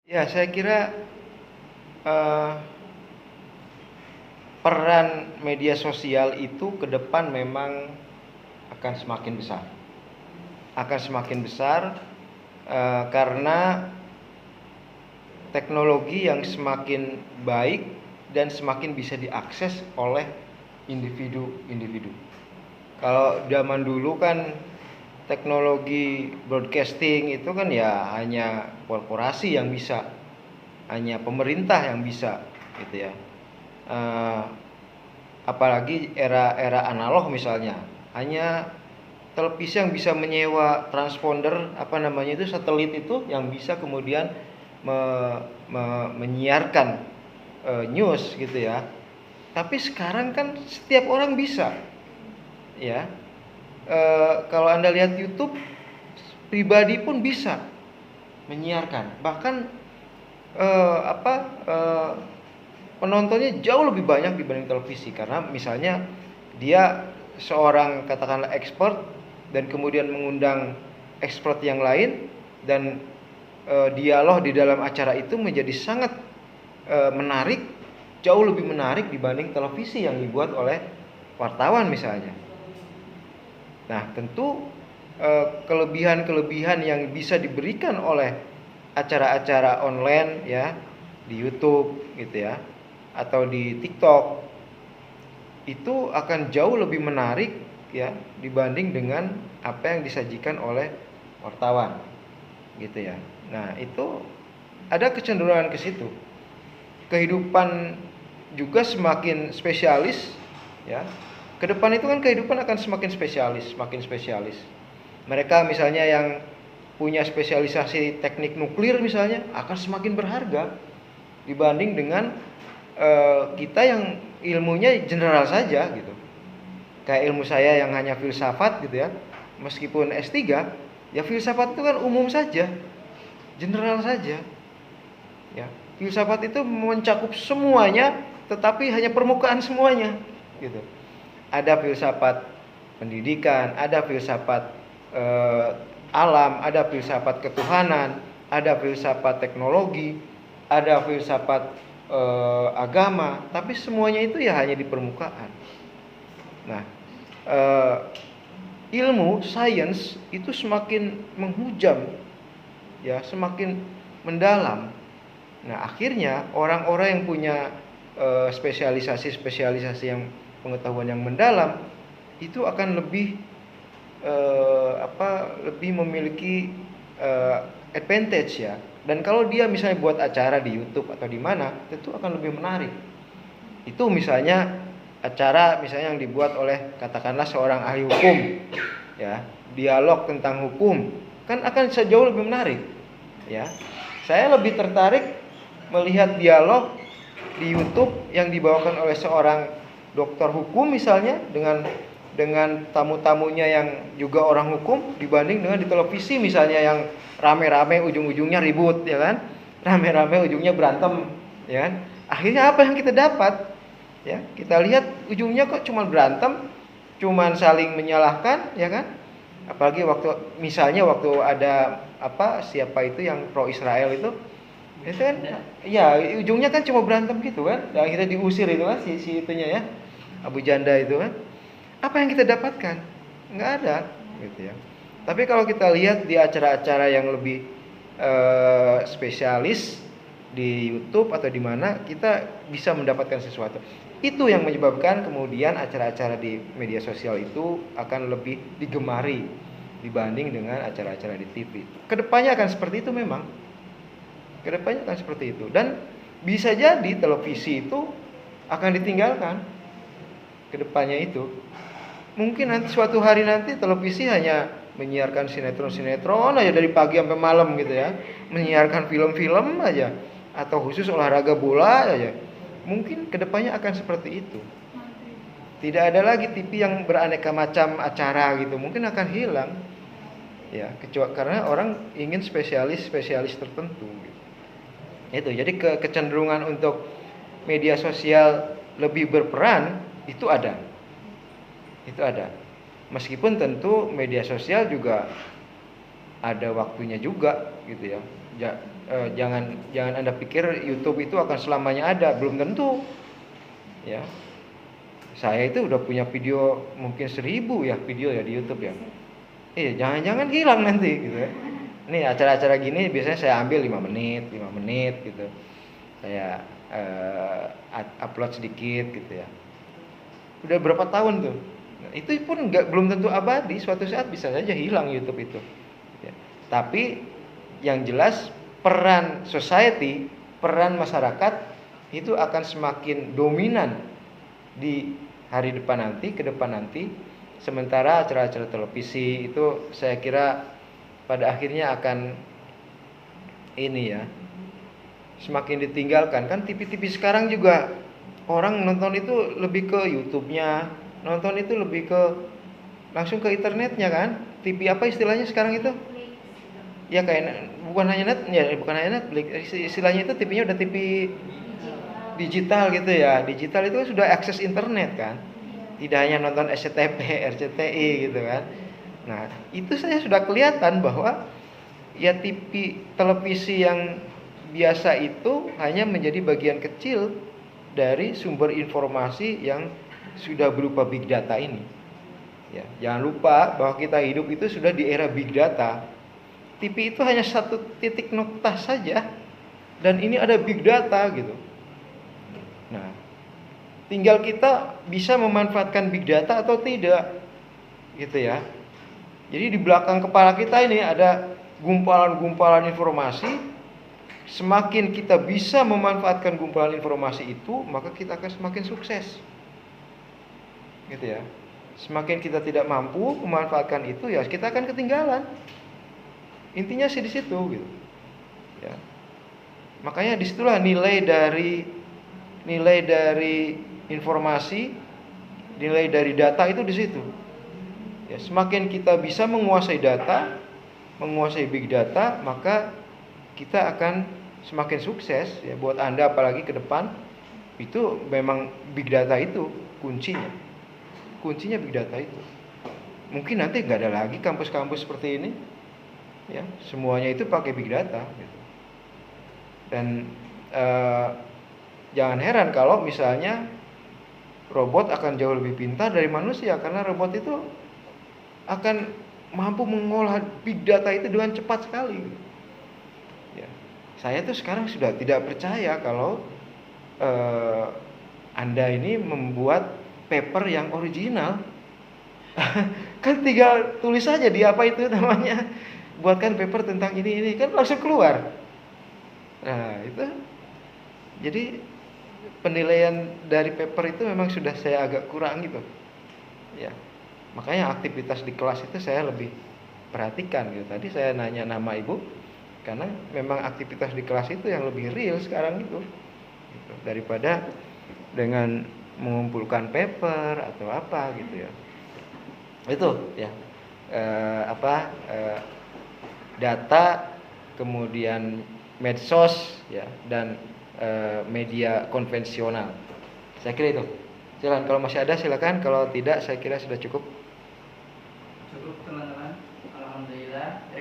Ya, saya kira eh, peran media sosial itu ke depan memang akan semakin besar. Akan semakin besar karena teknologi yang semakin baik dan semakin bisa diakses oleh individu-individu. Kalau zaman dulu kan teknologi broadcasting itu kan ya hanya korporasi yang bisa, hanya pemerintah yang bisa, gitu ya. Eh, Apalagi era-era analog misalnya, hanya televisi yang bisa menyewa transponder itu satelit itu yang bisa kemudian menyiarkan news gitu ya. Tapi sekarang kan setiap orang bisa ya. Kalau Anda lihat YouTube, pribadi pun bisa menyiarkan. Bahkan eh, apa eh, penontonnya jauh lebih banyak dibanding televisi, karena misalnya dia seorang katakanlah expert dan kemudian mengundang expert yang lain, dan dialog di dalam acara itu menjadi sangat menarik, jauh lebih menarik dibanding televisi yang dibuat oleh wartawan misalnya. Nah, tentu kelebihan-kelebihan yang bisa diberikan oleh acara-acara online ya, di YouTube gitu ya, atau di TikTok, itu akan jauh lebih menarik ya dibanding dengan apa yang disajikan oleh wartawan gitu ya. Nah, itu ada kecenderungan ke situ. Kehidupan juga semakin spesialis ya. Ke depan itu kan kehidupan akan semakin spesialis, semakin spesialis. Mereka misalnya yang punya spesialisasi teknik nuklir misalnya akan semakin berharga dibanding dengan kita yang ilmunya general saja gitu. Kayak ilmu saya yang hanya filsafat gitu ya. Meskipun S3, ya filsafat itu kan umum saja, general saja. Ya, filsafat itu mencakup semuanya, tetapi hanya permukaan semuanya gitu. Ada filsafat pendidikan, ada filsafat alam, ada filsafat ketuhanan, ada filsafat teknologi, ada filsafat agama, tapi semuanya itu ya hanya di permukaan. Nah, ilmu sains itu semakin menghujam, ya, semakin mendalam. Nah, akhirnya orang-orang yang punya spesialisasi yang pengetahuan yang mendalam itu akan lebih lebih memiliki advantage ya. Dan kalau dia misalnya buat acara di YouTube atau di mana, tentu akan lebih menarik. Itu misalnya acara misalnya yang dibuat oleh katakanlah seorang ahli hukum ya, dialog tentang hukum, kan akan sejauh lebih menarik ya. Saya lebih tertarik melihat dialog di YouTube yang dibawakan oleh seorang dokter hukum misalnya dengan tamu-tamunya yang juga orang hukum, dibanding dengan di televisi misalnya yang rame-rame ujung-ujungnya ribut ya kan, rame-rame ujungnya berantem ya kan. Akhirnya apa yang kita dapat ya, kita lihat ujungnya kok cuma berantem, cuma saling menyalahkan ya kan. Apalagi waktu ada siapa itu yang pro Israel itu kan ya ujungnya kan cuma berantem gitu kan, dan akhirnya diusir itu kan si itunya ya, Abu Janda itu kan. Apa yang kita dapatkan? Nggak ada gitu ya. Tapi kalau kita lihat di acara-acara yang lebih spesialis di YouTube atau di mana, kita bisa mendapatkan sesuatu. Itu yang menyebabkan kemudian acara-acara di media sosial itu akan lebih digemari dibanding dengan acara-acara di TV. Kedepannya akan seperti itu memang. Kedepannya akan seperti itu. Dan bisa jadi televisi itu akan ditinggalkan kedepannya itu. Mungkin nanti suatu hari nanti televisi hanya menyiarkan sinetron-sinetron aja dari pagi sampai malam gitu ya. Menyiarkan film-film aja, atau khusus olahraga bola aja. Mungkin kedepannya akan seperti itu. Tidak ada lagi TV yang beraneka macam acara gitu. Mungkin akan hilang. Ya, kecuali karena orang ingin spesialis tertentu gitu. Itu. Jadi kecenderungan untuk media sosial lebih berperan itu ada. Itu ada. Meskipun tentu media sosial juga ada waktunya juga gitu ya. jangan Anda pikir YouTube itu akan selamanya ada, belum tentu. Ya. Saya itu udah punya video mungkin 1000 ya video ya di YouTube ya. Jangan-jangan hilang nanti gitu ya. Ini acara-acara gini biasanya saya ambil 5 menit gitu. Saya upload sedikit gitu ya. Udah berapa tahun tuh. Nah, itu pun belum tentu abadi, suatu saat bisa saja hilang YouTube itu. Ya. Tapi yang jelas peran society, peran masyarakat itu akan semakin dominan di hari depan nanti, ke depan nanti. Sementara acara-acara televisi itu saya kira pada akhirnya akan ini ya, semakin ditinggalkan. Kan TV-TV sekarang juga orang nonton itu lebih ke YouTube-nya, nonton itu lebih ke langsung ke internetnya kan. TV apa istilahnya sekarang itu? Ya kayak bukan hanya Netflix, istilahnya itu TV-nya udah TV digital gitu ya. Digital itu sudah akses internet kan. Tidak hanya nonton SCTV, RCTI gitu kan. Nah, itu saya sudah kelihatan bahwa ya TV televisi yang biasa itu hanya menjadi bagian kecil dari sumber informasi yang sudah berupa big data ini. Ya, jangan lupa bahwa kita hidup itu sudah di era big data. TV itu hanya satu titik noktah saja dan ini ada big data gitu. Nah, tinggal kita bisa memanfaatkan big data atau tidak, gitu ya. Jadi di belakang kepala kita ini ada gumpalan-gumpalan informasi. Semakin kita bisa memanfaatkan gumpalan informasi itu, maka kita akan semakin sukses, gitu ya. Semakin kita tidak mampu memanfaatkan itu, ya kita akan ketinggalan. Intinya sih di situ, gitu. Ya. Makanya disitulah nilai dari informasi, nilai dari data itu di situ. Ya, semakin kita bisa menguasai data, menguasai big data, maka kita akan semakin sukses ya. Buat Anda apalagi ke depan, itu memang big data itu kuncinya. Kuncinya big data itu. Mungkin nanti nggak ada lagi kampus-kampus seperti ini, ya semuanya itu pakai big data. Gitu. Dan jangan heran kalau misalnya robot akan jauh lebih pintar dari manusia, karena robot itu akan mampu mengolah big data itu dengan cepat sekali. Ya, saya tuh sekarang sudah tidak percaya kalau Anda ini membuat paper yang original. Kan tinggal tulis saja di apa itu namanya, buatkan paper tentang ini kan langsung keluar. Nah itu, jadi penilaian dari paper itu memang sudah saya agak kurang gitu. Ya, makanya aktivitas di kelas itu saya lebih perhatikan gitu. Tadi saya nanya nama ibu, karena memang aktivitas di kelas itu yang lebih real sekarang itu, gitu, daripada dengan mengumpulkan paper atau apa gitu ya. Itu ya data, kemudian medsos ya, dan media konvensional. Saya kira itu. Silakan kalau masih ada silakan, kalau tidak saya kira sudah cukup.